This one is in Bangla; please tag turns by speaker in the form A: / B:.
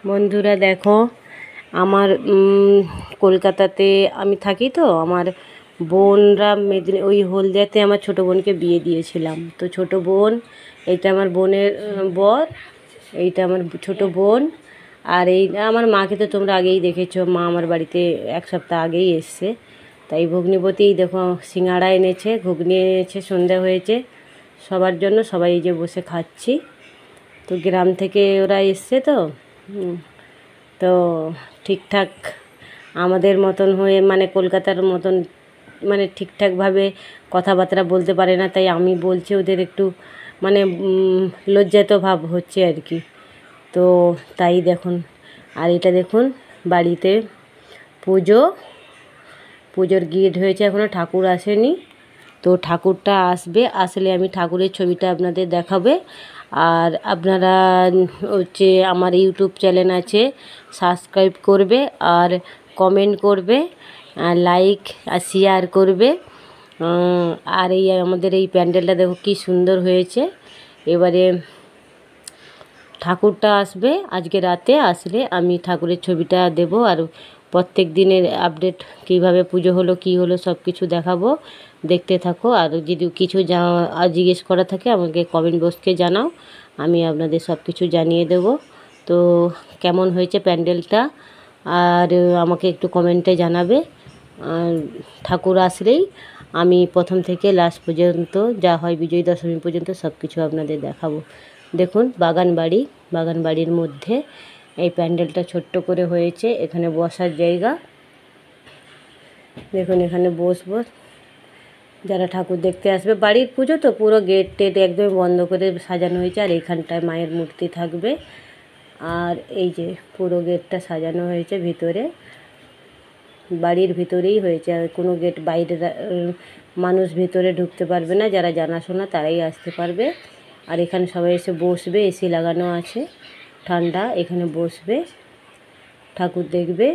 A: বন্ধুরা দেখো, আমার কলকাতাতে আমি থাকি, তো আমার বোনরা ওই হলদিয়াতে আমার ছোটো বোনকে বিয়ে দিয়েছিলাম। তো ছোটো বোন, এইটা আমার বোনের বর, এইটা আমার ছোটো বোন। আর এই আমার মাকে তো তোমরা আগেই দেখেছো, মা আমার বাড়িতে এক সপ্তাহ আগেই এসছে। তাই ভগ্নিপতিই দেখো সিঙ্গাড়া এনেছে, ঘুগনি এনেছে, সন্ধ্যা হয়েছে সবার জন্য, সবাই এই যে বসে খাচ্ছি। তো গ্রাম থেকে ওরা এসছে, তো ঠিকঠাক আমাদের মতন হয়ে, মানে কলকাতার মতন মানে ঠিকঠাকভাবে কথাবার্তা বলতে পারে না। তাই আমি বলছি, ওদের একটু মানে লজ্জাত ভাব হচ্ছে আর কি। তো তাই দেখুন, আর এটা দেখুন, বাড়িতে পুজোর গিট হয়েছে, এখনও ঠাকুর আসেনি। তো ঠাকুরটা আসলে আমি ঠাকুরের ছবিটা আপনাদের দেখাবে। আর আপনারা হচ্ছে আমার ইউটিউব চ্যানেল আছে, সাবস্ক্রাইব করবে আর কমেন্ট করবে, লাইক আর শেয়ার করবে। আর এই আমাদের এই প্যান্ডেলটা দেখো কি সুন্দর হয়েছে। এবারে ঠাকুরটা আসবে আজকে রাতে, আসলে আমি ঠাকুরের ছবিটা দেব আর প্রত্যেক দিনের আপডেট, কীভাবে পুজো হলো কী হলো সব কিছু দেখাবো। দেখতে থাকো, আর যদি কিছু জিজ্ঞেস করা থাকে আমাকে কমেন্ট বক্সে জানাও, আমি আপনাদের সব কিছু জানিয়ে দেব। তো কেমন হয়েছে প্যান্ডেলটা আর আমাকে একটু কমেন্টে জানাবে। আর ঠাকুর আসলেই আমি প্রথম থেকে লাস্ট পর্যন্ত যা হয় বিজয় দশমী পর্যন্ত সব কিছু আপনাদের দেখাবো। দেখুন বাগানবাড়ির মধ্যে এই প্যান্ডেলটা ছোট্ট করে হয়েছে, এখানে বসার জায়গা। দেখুন এখানে বসবো, যারা ঠাকুর দেখতে আসবে। বাড়ির পুজো তো পুরো গেট টেট একদম বন্ধ করে সাজানো হয়েছে, আর এইখানটায় মায়ের মূর্তি থাকবে। আর এই যে পুরো গেটটা সাজানো হয়েছে, ভিতরে বাড়ির ভিতরেই হয়েছে, আর কোনো গেট বাইরে মানুষ ভিতরে ঢুকতে পারবে না, যারা জানাশোনা তারাই আসতে পারবে। আর এখানে সবাই এসে বসবে, এসি লাগানো আছে, ঠান্ডা, এখানে বসবে ঠাকুর দেখবে।